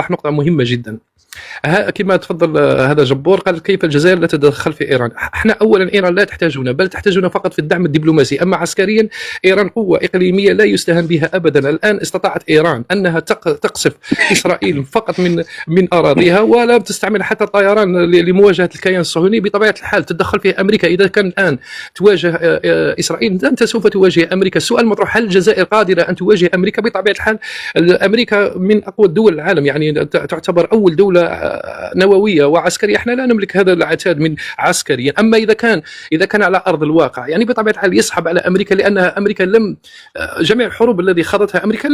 نطرح نقطة مهمة جدا. كما تفضل هذا جبور قال كيف الجزائر لا تتدخل في إيران. احنا أولا إيران لا تحتاجنا، بل تحتاجنا فقط في الدعم الدبلوماسي. أما عسكريا إيران قوة إقليمية لا يستهان بها أبدا. الآن استطاعت إيران أنها تقصف إسرائيل فقط من أراضيها، ولا تستعمل حتى الطيران لمواجهة الكيان الصهيوني. بطبيعة الحال تدخل فيه أمريكا. إذا كان الآن تواجه إسرائيل أنت سوف تواجه أمريكا. السؤال مطروح هل الجزائر قادرة أن تواجه أمريكا؟ بطبيعة الحال أمريكا من أقوى الدول العالم، يعني تعتبر أول دولة نووية وعسكرية. احنا لا نملك هذا العتاد من عسكريا. أما إذا كان على أرض الواقع يعني بطبيعة الحال يسحب على أمريكا، لأنها أمريكا جميع الحروب التي خاضتها أمريكا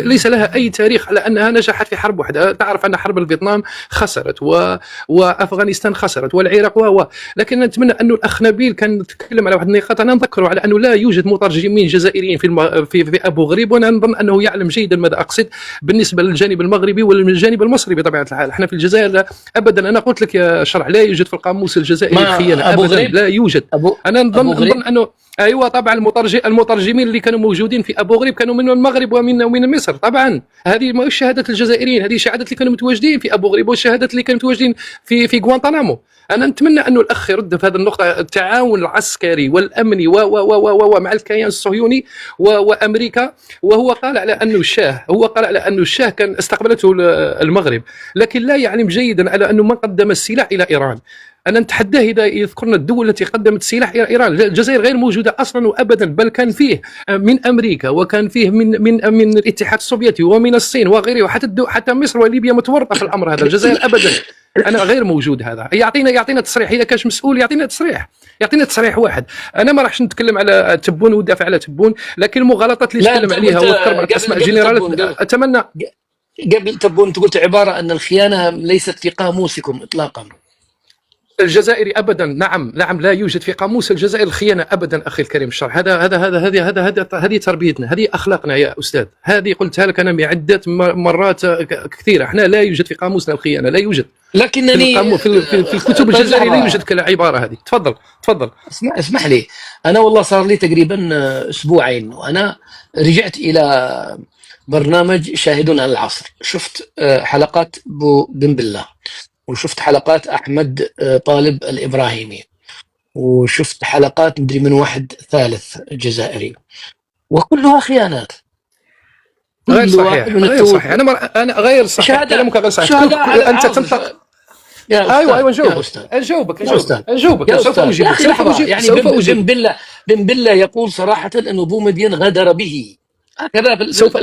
ليس لها أي تاريخ على أنها نجحت في حرب واحدة. تعرف أن حرب الفيتنام خسرت وأفغانستان خسرت والعراق لكن نتمنى أن الأخ نبيل كان يتكلم على واحد النقاط. أنا نذكره على أنه لا يوجد مترجمين جزائريين في أبو غريب، وأنا نظن أنه يعلم جيدا ماذا أقصد بالنسبة للجانب المغربي والجانب المصري. بطبيعة الحال احنا في الجزائر أبدا، أنا قلت لك يا شرع لا يوجد في القاموس الجزائري الخيانة أبدا، لا يوجد. أنا نظن أنه ايوه طبعا المترجمين اللي كانوا موجودين في ابو غريب كانوا من المغرب ومن مصر. طبعا هذه ما شهاده الجزائريين، هذه شهاده اللي كانوا متواجدين في ابو غريب والشهاده اللي كانوا متواجدين في غوانتنامو. انا نتمنى انه الاخ يرد في هذه النقطه. التعاون العسكري والامني مع الكيان الصهيوني وامريكا. وهو قال على انه الشاه كان استقبلته المغرب، لكن لا يعلم جيدا على انه من قدم السلاح الى ايران. أنا نتحداه إذا يذكرنا الدول التي قدمت سلاح إلى إيران. الجزائر غير موجودة أصلا وأبدا، بل كان فيه من أمريكا وكان فيه من الاتحاد السوفيتي ومن الصين وغيره، حتى مصر وليبيا متورطة في الأمر هذا. الجزائر أبدا أنا غير موجود. هذا يعطينا تصريح. إذا كانش مسؤول يعطينا تصريح واحد. أنا ما راحش نتكلم على تبون ودافع على تبون، لكن المغالطات اللي تكلم عليها وذكر أسماء جنرالات أتمنى. قبل تبون أنت قلت عبارة أن الخيانة ليست في قاموسكم إطلاقا. الجزائري ابدا. نعم لا يوجد في قاموس الجزائر الخيانه ابدا اخي الكريم الشرع. هذه تربيتنا، هذه اخلاقنا يا استاذ. هذه قلتها لك انا عده مرات كثيره. احنا لا يوجد في قاموسنا الخيانه، لا يوجد. لكنني في الكتب الجزائريه لا يوجد كالعباره هذه. تفضل. اسمح لي. انا والله صار لي تقريبا اسبوعين وانا رجعت الى برنامج شاهدون على العصر. شفت حلقات بن بالله، وشفت حلقات أحمد طالب الإبراهيمي، وشفت حلقات مدري من واحد ثالث جزائري، وكلها خيانات. غير صحيح. أنا غير صحيح. كلامك غير صحيح. أنت تنطق. أيوة أجاوبك. سوف أجيبك. يعني بن بالله يقول صراحة أنه بومدين غدر به. هكذا سوف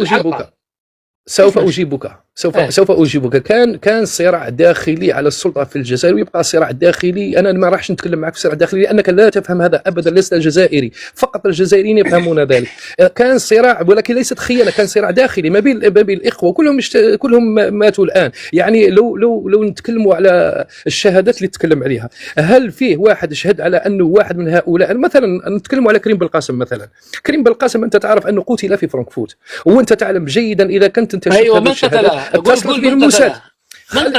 أجيبك. كان صراع داخلي على السلطة في الجزائر، ويبقى صراع داخلي. أنا ما راحش نتكلم معك في صراع داخلي لأنك لا تفهم هذا أبدا. لست الجزائري فقط، الجزائريين يفهمون ذلك. كان صراع ولكن ليست خيانة، كان صراع داخلي ما بين الإخوة، كلهم ماتوا الآن. يعني لو نتكلموا على الشهادات اللي تتكلم عليها، هل فيه واحد شهد على أنه واحد من هؤلاء؟ مثلا نتكلموا على كريم بالقاسم مثلا. كريم بالقاسم أنت تعرف أنه قتل في فرانكفورت، وأنت تعلم جيدا إذا كنت انت أيوة من قتله.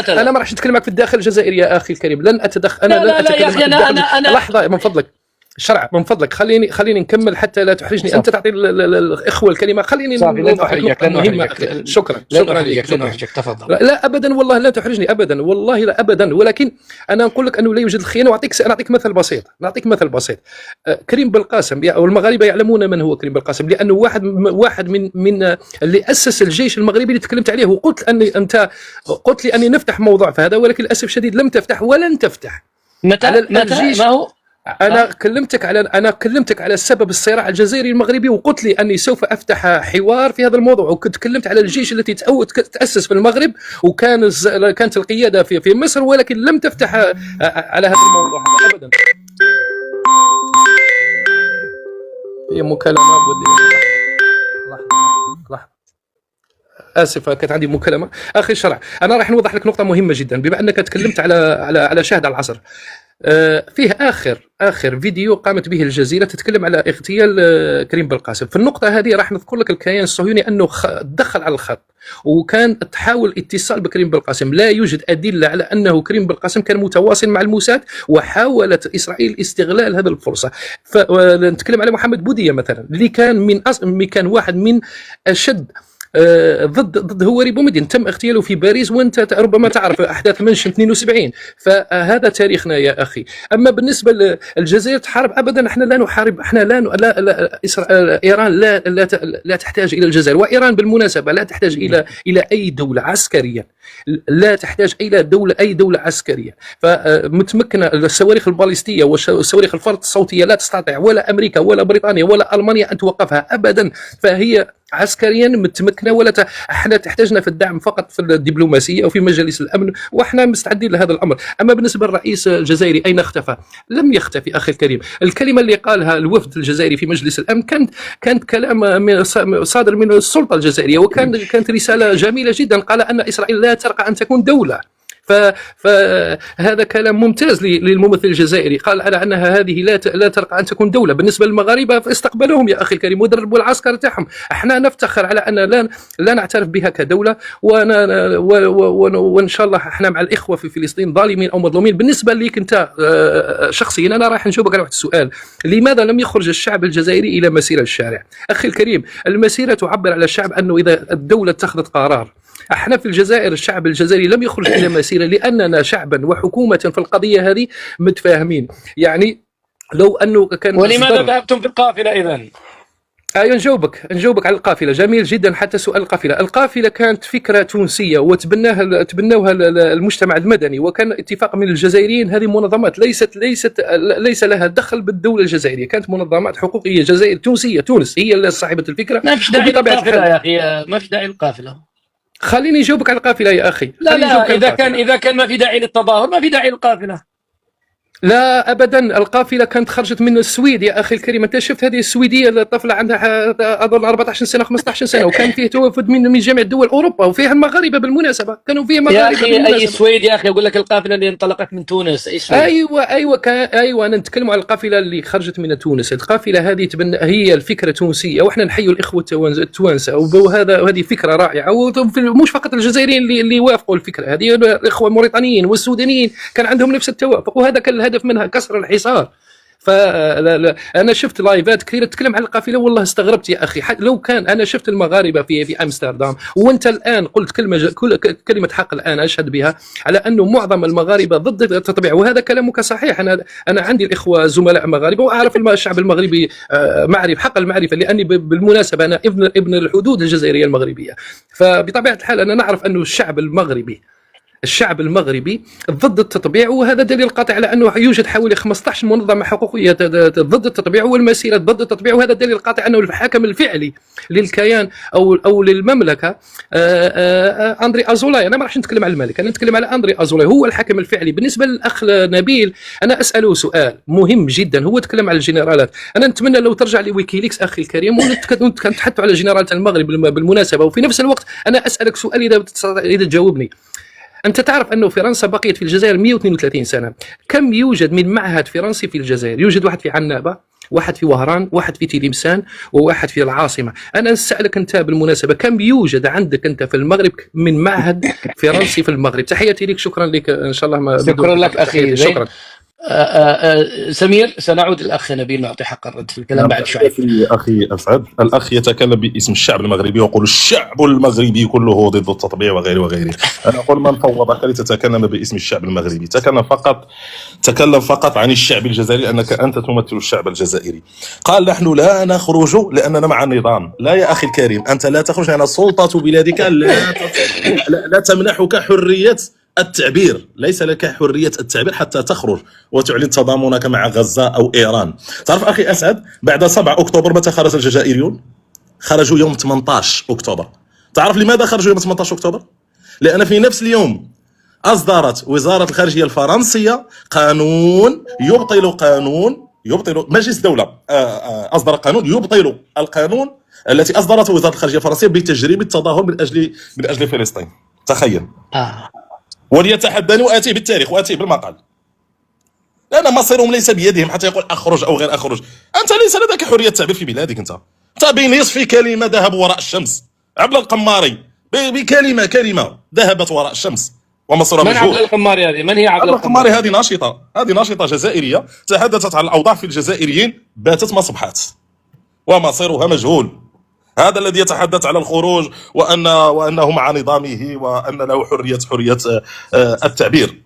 انا ما راحش نتكلم معك في الداخل الجزائري يا اخي الكريم. لن اتدخل. لا يا اخي أنا لحظه من فضلك. شرع من فضلك خليني نكمل حتى لا تحرجني. انت تعطي الاخوه الكلمه. خليني شكرا لك. تفضل. لا ابدا والله لا تحرجني ابدا، والله لا ابدا. ولكن انا نقول لك انه لا يوجد الخيانه. نعطيك مثل بسيط. كريم بالقاسم والمغاربه يعلمون من هو كريم بالقاسم، لانه واحد من اللي اسس الجيش المغربي اللي تكلمت عليه. وقلت انت قلت لي اني نفتح موضوع في هذا، ولكن للاسف الشديد لم تفتح ولن تفتح. متى ما هو أنا كلمتك على سبب الصراع الجزائري المغربي، وقلت لي أني سوف أفتح حوار في هذا الموضوع. وكنت تكلمت على الجيش التي تأسس في المغرب، كانت القيادة في مصر، ولكن لم تفتح على هذا الموضوع هذا أبدا. هي مكالمة. لحظة. آسف كانت عندي مكالمة. أخي الشرع، أنا راح نوضح لك نقطة مهمة جدا. بما أنك تكلمت على شاهد على العصر، فيه آخر فيديو قامت به الجزيرة تتكلم على اغتيال كريم بالقاسم. في النقطة هذه راح نذكر لك الكيان الصهيوني أنه دخل على الخط وكان تحاول اتصال بكريم بالقاسم. لا يوجد أدلة على أنه كريم بالقاسم كان متواصل مع الموساد، وحاولت إسرائيل استغلال هذه الفرصة. فنتكلم على محمد بودية مثلا، اللي كان كان واحد من أشد ضد هواري بومدين تم اغتياله في باريس، وانت ربما تعرف احداث منشن 72. فهذا تاريخنا يا اخي. اما بالنسبه للجزائر تحارب ابدا، احنا لا نحارب، احنا لا ايران لا تحتاج الى الجزائر، وايران بالمناسبه لا تحتاج الى اي دوله عسكريه، لا تحتاج الى اي دوله عسكريه. فمتمكنه الصواريخ الباليستيه والصواريخ الفرد الصوتيه لا تستطيع ولا امريكا ولا بريطانيا ولا المانيا ان توقفها ابدا، فهي عسكريا متمكنه احنا تحتاجنا في الدعم فقط في الدبلوماسيه او في مجالس الامن، واحنا مستعدين لهذا الامر. اما بالنسبه للرئيس الجزائري اين اختفى؟ لم يختفي اخي الكريم. الكلمه اللي قالها الوفد الجزائري في مجلس الامن كانت كلام صادر من السلطه الجزائريه، كانت رساله جميله جدا. قال ان اسرائيل لا ترقى ان تكون دوله، فهذا كلام ممتاز للممثل الجزائري. قال على انها هذه لا ترقى ان تكون دوله. بالنسبه للمغاربه فاستقبلوهم يا اخي الكريم ودربوا العسكر تاعهم. احنا نفتخر على ان لا نعترف بها كدوله، وان شاء الله احنا مع الاخوه في فلسطين ظالمين او مظلومين. بالنسبه ليك انت شخصيا، انا راح نجاوبك على واحد السؤال: لماذا لم يخرج الشعب الجزائري الى مسيره الشارع؟ اخي الكريم، المسيره تعبر على الشعب انه اذا الدوله اتخذت قرار. احنا في الجزائر الشعب الجزائري لم يخرج الى مسيره لاننا شعبا وحكومه في القضيه هذه متفاهمين. يعني لو انه كان ولماذا ذهبتم في القافله اذا؟ نجاوبك على القافله. جميل جدا حتى سؤال القافله كانت فكره تونسيه تبناها المجتمع المدني، وكان اتفاق من الجزائريين. هذه منظمات ليس لها دخل بالدوله الجزائريه، كانت منظمات حقوقيه جزائر تونسيه. تونس هي صاحبه الفكره. ما فيش داعي القافله يا اخي، ما فيش داعي القافله. خليني اجاوبك على القافله يا اخي. لا اذا كان ما في داعي للتظاهر ما في داعي للقافله. لا ابدا، القافله كانت خرجت من السويد يا اخي الكريم. انت شفت هذه السويديه الطفله عندها اظن 14 سنه 15 سنه، وكان فيه توافد من جميع دول اوروبا، وفيها المغاربه بالمناسبه، كانوا فيه مغاربه يا اخي بالمناسبة. اي السويد يا اخي، اقول لك القافله اللي انطلقت من تونس. اي سويد؟ ايوه انا نتكلم على القافله اللي خرجت من تونس. القافله هذه هي الفكره تونسيه، واحنا نحيي الاخوه التوانسه، وهذه فكره رائعه، ومش فقط الجزائريين اللي وافقوا الفكره هذه، الاخوه الموريتانيين والسودانيين كان عندهم نفس التوافق، وهذا كان الهدف منها كسر الحصار. انا شفت لايفات كثيره تتكلم عن القافله، والله استغربت يا اخي. لو كان انا شفت المغاربه في امستردام، وانت الان قلت كلمه حق الان اشهد بها على انه معظم المغاربه ضد التطبيع، وهذا كلامك صحيح. انا عندي الاخوه زملاء مغاربه، واعرف الشعب المغربي معرف حق المعرفه، لاني بالمناسبه انا ابن الحدود الجزائريه المغربيه. فبطبيعه الحال انا نعرف انه الشعب المغربي ضد التطبيع، وهذا دليل قاطع على انه يوجد حوالي 15 منظمه حقوقيه ضد التطبيع والمسيره ضد التطبيع، وهذا دليل قاطع انه الحاكم الفعلي للكيان او للمملكه اندري ازولاي. انا ما راحش نتكلم على الملك، انا نتكلم على اندري ازولاي، هو الحاكم الفعلي. بالنسبه للاخ نبيل، انا اساله سؤال مهم جدا، هو تكلم على الجنرالات. انا نتمنى لو ترجع لويكيليكس اخي الكريم ونتحدثوا على جنرالات المغرب بالمناسبه. وفي نفس الوقت انا اسالك سؤال اذا تجاوبني. أنت تعرف أنه فرنسا بقيت في الجزائر 132 سنة. كم يوجد من معهد فرنسي في الجزائر؟ يوجد واحد في عنابة، واحد في وهران، واحد في تلمسان، وواحد في العاصمة. أنا أسألك أنت بالمناسبة، كم يوجد عندك أنت في المغرب من معهد فرنسي في المغرب؟ تحياتي لك، شكرا لك إن شاء الله. شكرا لك أخي. شكرا. سمير، سنعود للأخ نبيل نعطي حق الرد في الكلام بعد شوي. أخي أسعد، الأخ يتكلم باسم الشعب المغربي ويقول الشعب المغربي كله ضد التطبيع وغيره. أنا أقول من فوضك لتتكلم باسم الشعب المغربي؟ تكلم فقط عن الشعب الجزائري، لأنك أنت تمثل الشعب الجزائري. قال نحن لا نخرج لأننا مع النظام. لا يا أخي الكريم، أنت لا تخرج لأن سلطة بلادك لا تمنحك حرية التعبير. ليس لك حرية التعبير حتى تخرج وتعلن تضامنك مع غزة أو إيران. تعرف أخي أسعد، بعد 7 أكتوبر متى خرج الجزائريون؟ خرجوا يوم 18 أكتوبر. تعرف لماذا خرجوا يوم 18 أكتوبر؟ لأن في نفس اليوم أصدرت وزارة الخارجية الفرنسية قانون يبطل مجلس الدولة أصدر قانون يبطل القانون التي أصدرته وزارة الخارجية الفرنسية بتجريم التظاهر من أجل فلسطين. تخيل. وليتحداني وآتيه بالتاريخ وآتيه بالمقال، لأن مصيرهم ليس بيدهم حتى يقول أخرج أو غير أخرج. أنت ليس لديك حرية التعبير في بلادك. أنت بنصف كلمة ذهب وراء الشمس. عبد القماري بكلمة ذهبت وراء الشمس ومصيرها مجهول. من عبد القماري هذه؟ من هي عبد القماري؟ هذه ناشطة جزائرية تحدثت عن الأوضاع في الجزائريين، باتت ما صبحت ومصيرها مجهول. هذا الذي يتحدث على الخروج وأنه مع نظامه وأن له حرية التعبير.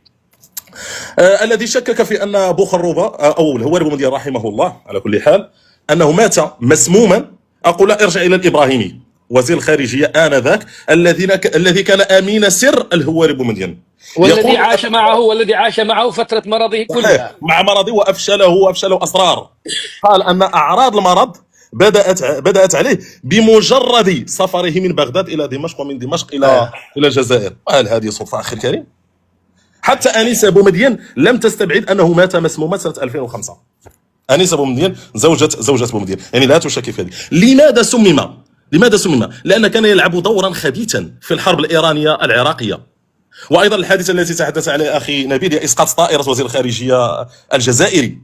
الذي شكك في أن بوخروبة أو الهواري بومدين رحمه الله على كل حال أنه مات مسموما، أقول لا، ارجع إلى الإبراهيمي وزير الخارجية آنذاك الذي كان أمين سر الهواري بومدين، والذي عاش معه فترة مرضه كلها مع مرضه وأفشله أسرار. قال أن أعراض المرض بدأت عليه بمجرد سفره من بغداد إلى دمشق ومن دمشق إلى الجزائر. هل هذه صدفة أخي الكريم؟ حتى أنيسة بومدين لم تستبعد أنه مات مسموما سنة 2005. أنيسة بومدين زوجة بومدين، يعني لا تشكك في هذه. لماذا سمم؟ لأن كان يلعب دورا خبيثا في الحرب الإيرانية العراقية. وأيضا الحادثة التي تحدث عليها أخي نبيل هي إسقاط طائرة وزير الخارجية الجزائري.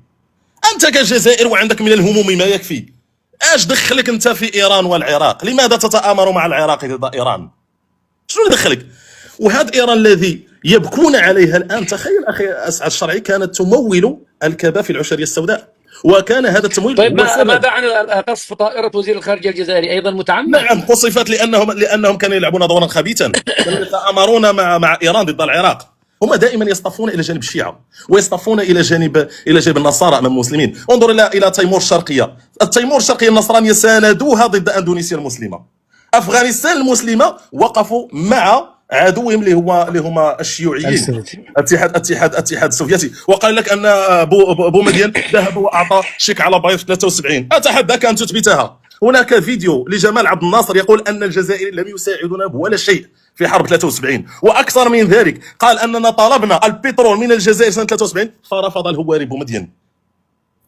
أنت كجزائر وعندك من الهموم ما يكفي، اش دخلك أنت في إيران والعراق؟ لماذا تتآمر مع العراق ضد إيران؟ شنو اللي دخلك؟ وهذا إيران الذي يبكون عليها الآن، تخيل أخي أسعد الشرعي كانت تمول الكبا في العشرية السوداء، وكان هذا التمويل. طيب ماذا عن قصف طائرة وزير الخارجية الجزائري أيضا متعمد؟ نعم، قصفت لأنهم كانوا يلعبون دورا خبيثا، كانوا يتآمرون مع إيران ضد العراق. هم دائما يصطفون إلى جانب الشيعة ويصطفون إلى جانب النصارى أمام المسلمين. انظر إلى تيمور الشرقية. النصرانية ساندوها ضد أندونيسيا المسلمة. أفغانستان المسلمة وقفوا مع عدوهم اللي هما الشيوعيين، الاتحاد السوفيتي. وقال لك ان بومدين ذهب واعطى شيك على بايض 73. اتحداك ان تثبتها. هناك فيديو لجمال عبد الناصر يقول ان الجزائر لم يساعدنا بولا شيء في حرب 73، واكثر من ذلك قال اننا طلبنا البترول من الجزائر سنه 73 فرفض الهواري بومدين.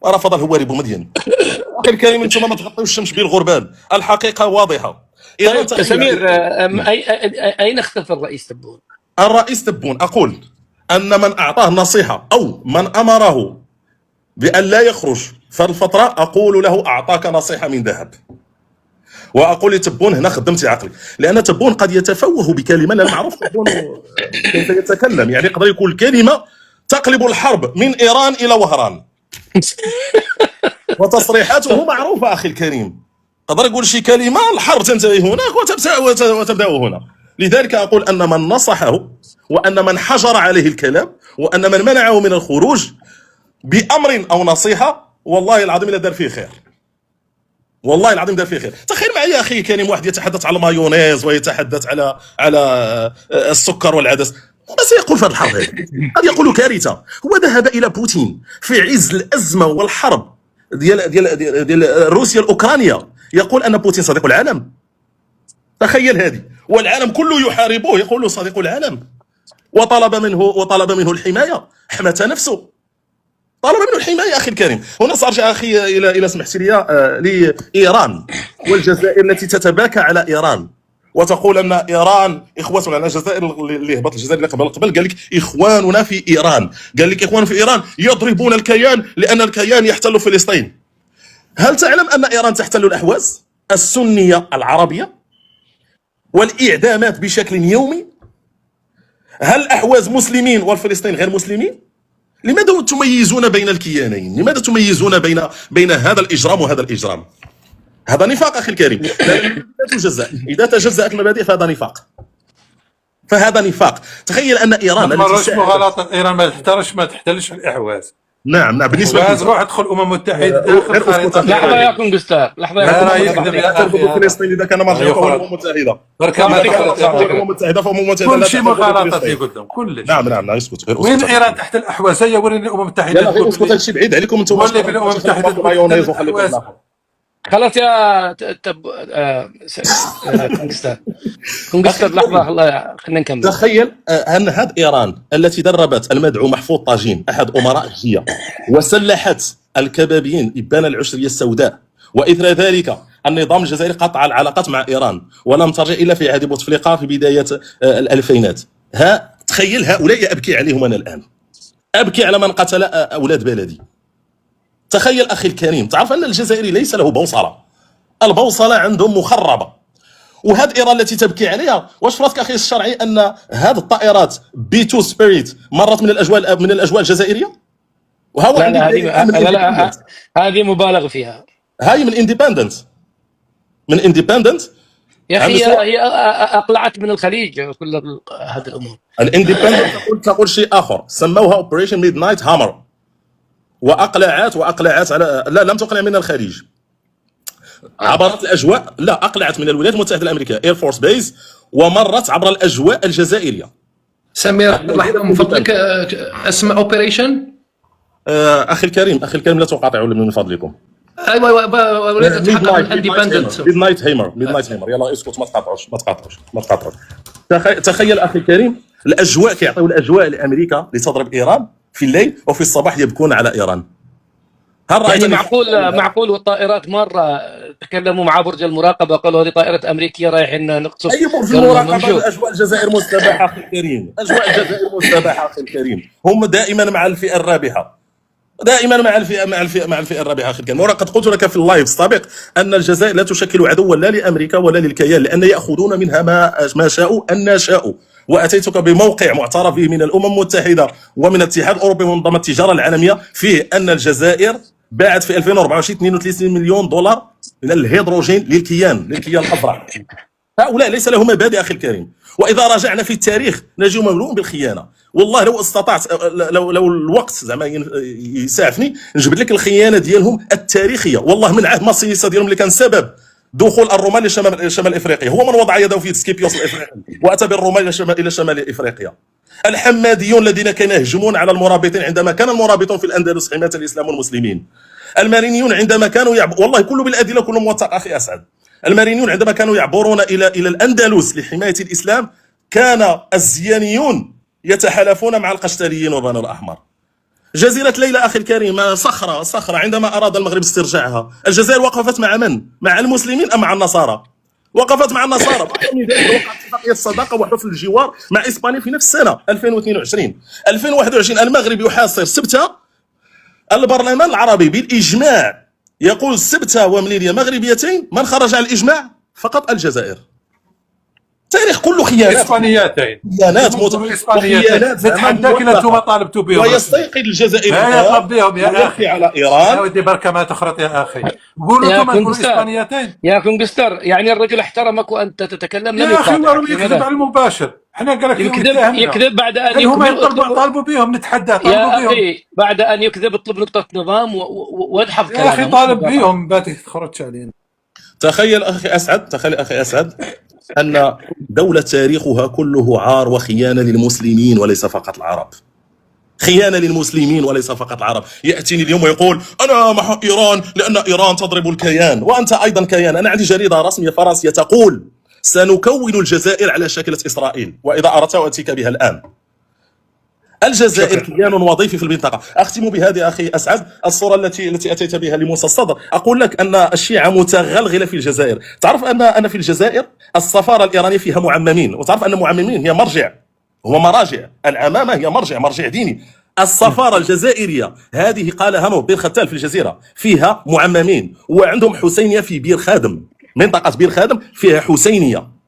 اخي الكريم، انتم ما تغطيوش الشمس بالغربال، الحقيقه واضحه. سمير، أين اختفى الرئيس تبون؟ الرئيس تبون أقول أن من أعطاه النصيحة أو من أمره بأن لا يخرج في الفترة، أقول له أعطاك نصيحة من ذهب. وأقول لتبون هنا خدمتي عقلي، لأن تبون قد يتفوه بكلمة لا معروف تبون كيف يتكلم، يعني يقدر يقول كلمة تقلب الحرب من إيران إلى وهران. وتصريحاته معروفة أخي الكريم، قدر يقول شي كلمة الحرب تنتهي هناك وتبدأ هنا. لذلك أقول أن من نصحه وأن من حجر عليه الكلام وأن من منعه من الخروج بأمر أو نصيحة، والله العظيم لا دار فيه خير. تخيل معي أخي كريم واحد يتحدث على المايونيز ويتحدث على السكر والعدس، بس يقول في الحرب هذه قد يقول كارثة. هو ذهب إلى بوتين في عز الأزمة والحرب ديال روسيا الأوكرانيا، يقول أن بوتين صديق العالم. تخيل هذه، والعالم كله يحاربه، يقول له صديق العالم، وطلب منه الحماية، حمى نفسه، طلب منه الحماية. أخي الكريم، هنا سأرجع أخي إلى سمحت لي لإيران والجزائر التي تتباكى على إيران وتقول أن إيران إخوتنا. أنا الجزائر اللي هبط الجزائر اللي قبل قال لك إخواننا في إيران، قال لك إخوان في إيران يضربون الكيان لأن الكيان يحتل فلسطين. هل تعلم أن إيران تحتل الأحواز السنية العربية والإعدامات بشكل يومي؟ هل الأحواز مسلمين والفلسطين غير مسلمين؟ لماذا تميزون بين الكيانين؟ لماذا تميزون بين هذا الإجرام وهذا الإجرام؟ هذا نفاق أخي الكريم، لا تجزأ. إذا تجزأت المبادئ فهذا نفاق. تخيل أن إيران ما مرش مغالطة، إيران ما تحتلش الأحواز. نعم بالنسبه لازم روح ادخل المتحده داخل خريطه. لحظه يا كونغستار، لا يكذب يا اخي. فلسطين اذا كان مرجعه الامم المتحده، الامم المتحده فهم متحده كل شيء مغالطه في قدام كل شيء. نعم اسكت. وين ايران تحت الاحواز؟ هي وريني الامم المتحده. لا اسكت، هذا الشيء بعيد عليكم انتم. ولي بالامم المتحده مايونيز وخليكم خلاص يا كونغستار. لحظه خلينا نكمل. تخيل ان هذه ايران التي دربت المدعو محفوظ طاجين احد امراء الجيه وسلحت الكبابيين ابان العشريه السوداء، واثر ذلك النظام الجزائري قطع العلاقات مع ايران ولم ترجع الا في عهد بوتفليقه في بدايه الالفينات. تخيل هؤلاء ابكي عليهم انا الان، ابكي على من قتل اولاد بلدي. تخيل أخي الكريم، تعرف أن الجزائري ليس له بوصلة، البوصلة عندهم مخربة. وهذه إيران التي تبكي عليها، واش فراسك أخي الشرعي أن هذه الطائرات B2 سبيريت مرت من الأجواء الجزائرية؟ لا هذه مبالغ فيها. هاي من اندبندنت من اندبندنت. يا اخي هي اقلعت من الخليج كل هذه الامور. الاندبندنت تقول شيء اخر، سموها اوبريشن ميد نايت هامر، واقلعت على لا لم تقلع من الخليج، عبرت الاجواء، لا اقلعت من الولايات المتحده الامريكيه اير فورس بيز، ومرت عبر الاجواء الجزائريه. سمير لحظه من فضلك، اسم اوبريشن. اخي الكريم لا تقاطعوا من فضلكم. ايوه اريد اتحقق من اندبندنت. ميد نايت هيمر. يلا اسكت، ما تقاطعوش. تخيل اخي الكريم، الاجواء كيعطيو الاجواء لامريكا لتضرب ايران في الليل، وفي الصباح يبكون على ايران. هل يعني معقول والطائرات مره تكلموا مع برج المراقبه قالوا هذه طائره امريكيه رايحين نقصف اي برج المراقبه؟ اجواء الجزائر مستباحه اخي الكريم، اخي الكريم. هم دائما مع الفئه الرابحه، مع الفئه الرابحه اخي الكريم. وقد قلت لك في اللايف السابق ان الجزائر لا تشكل عدوا لا لامريكا ولا للكيان، لان ياخذون منها ما شاءوا ان شاءوا. واتيتك بموقع معترف به من الامم المتحده ومن الاتحاد الاوروبي ومنظمه التجاره العالميه فيه ان الجزائر باعت في 2024 32 مليون دولار من الهيدروجين للكيان الازرق. هؤلاء ليس لهم مبادئ اخي الكريم. واذا رجعنا في التاريخ نجد مملوء بالخيانه. والله لو استطعت، لو الوقت زعما يسعفني نجبد لك الخيانه ديالهم التاريخيه. والله من عهد مصيصه ديالهم اللي كان سبب دخول الرومان لشمال افريقيا، هو من وضع يده في سكيبيوس الافريقي واتى بالرومان الى شمال افريقيا. الحماديون الذين كانوا يهجمون على المرابطين عندما كان المرابطون في الاندلس حمايه الاسلام والمسلمين. المارينيون عندما كانوا والله كله بالادله، كله موثق اخي اسعد. المارينيون عندما كانوا يعبرون الى الاندلس لحمايه الاسلام، كان الزيانيون يتحالفون مع القشتاليين وبنو الاحمر. جزيره ليلى اخي الكريم صخره عندما اراد المغرب استرجاعها، الجزائر وقفت مع من؟ مع المسلمين ام مع النصارى؟ وقفت مع النصارى. وقعت اتفاقيه الصداقه وحفل الجوار مع اسبانيا في نفس السنه 2022. 2021 المغرب يحاصر سبته، البرلمان العربي بالاجماع يقول سبته ومليليا مغربيتين، من خرج عن الاجماع فقط الجزائر. تاريخ كله خيانات، اسبانيتين، خيانات. نتحداك الا انتم طالبتوا بهم، ويستيقظ الجزائر لا يطلب بهم يا اخي على ايران. يا ودي بركه ما تخرط يا اخي، قولوا انتم تقولوا اسبانيتين يا كونغستر. يعني الرجل احترمك وانت تتكلم، لم يا اخي يكذب على المباشر. احنا قال لك يكذب بعد ان طالبوا بهم نتحدى، طالبوا بهم يا اخي بعد ان يكذب اطلب نقطه نظام وادحض كلامه يا اخي. طالب بهم باتي تخرج علينا. تخيل اخي اسعد أن دولة تاريخها كله عار وخيانة للمسلمين وليس فقط العرب. خيانة للمسلمين وليس فقط العرب. يأتيني اليوم ويقول أنا مع إيران لأن إيران تضرب الكيان، وأنت أيضا كيان. أنا عندي جريدة رسمية فرنسية تقول سنكون الجزائر على شكلة إسرائيل، وإذا أردت أتيك بها الآن. الجزائر كيان وظيفي في المنطقة. أختم بهذه أخي أسعد الصورة التي أتيت بها لموسى الصدر. أقول لك أن الشيعة متغلغلة في الجزائر. تعرف أن في الجزائر السفارة الإيرانية فيها معممين، وتعرف أن معممين هي مراجع. العمامة هي مرجع ديني. السفارة الجزائرية هذه قالها بير ختال في الجزيرة فيها معممين، وعندهم حسينية في بير خادم، منطقة بير خادم فيها حسينية.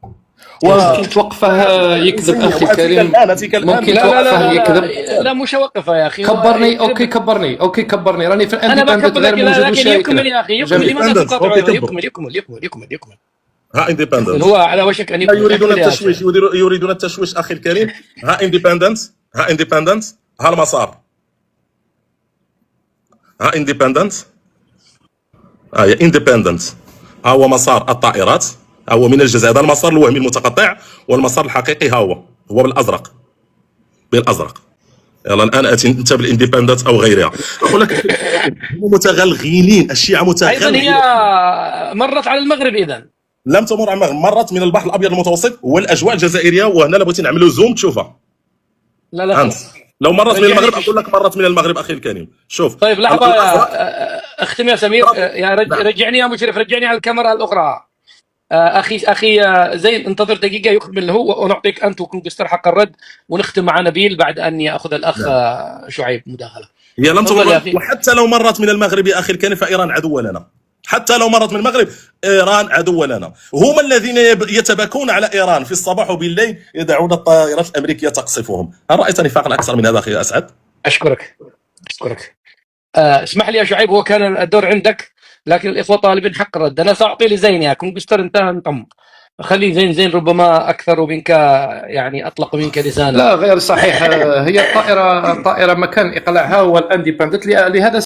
ممكن توقفه يكذب اخي الكريم، ممكن توقفه يكذب. لا مش اوقفه يا اخي، كبرني. اوكي كبرني راني في الاندبندنت غير موجود. لكن يكمل يا اخي، لماذا تقاطعه؟ يكمل. ها اندبندنت هو على وشك ان يريدون التشويش اخي الكريم. ها اندبندنت ها المسار. ها اندبندنت يا اندبندنت هو مسار الطائرات، هو من الجزائر. هذا المسار الوهمي المتقطع، والمسار الحقيقي هو بالازرق. يلا الان اتي انت بالاندبندنت او غيرها. اقول لك متغلغلين، الشيعة متغلغلين. ايضا هي مرت على المغرب، اذا لم تمر على المغرب، مرت من البحر الابيض المتوسط والاجواء الجزائريه. وهنا لو بغيتي نعملوا زوم تشوفها. لا لو مرت من المغرب اقول لك مرت من المغرب اخي الكريم. شوف طيب لحظه اختم يا سمير. يا رجعني يا مشرف، رجعني على الكاميرا الاخرى. اخي زين، انتظر دقيقه يكمل هو ونعطيك انت وكونغستر حق الرد، ونختم مع نبيل بعد ان ياخذ الاخ شعيب مداخله. هي لم تمر، وحتى لو مرت من المغرب يا اخي الكريم فايران عدو لنا. حتى لو مرت من المغرب ايران عدو لنا. هم الذين يتباكون على ايران في الصباح وبالليل، يدعون الطائرات الامريكيه تقصفهم. هل رايت نفاقا اكثر من هذا اخي اسعد؟ اشكرك. اسمح لي يا شعيب، هو كان الدور عندك، لكن الاخوه طالبين حق الرد. انا ساعطي لزين يا كونغستر انتهى انطم، خلي زين ربما اكثر منك يعني اطلق منك لسانا. لا غير صحيح. هي الطائره مكان اقلاعها هو الانديبندنت، لهذا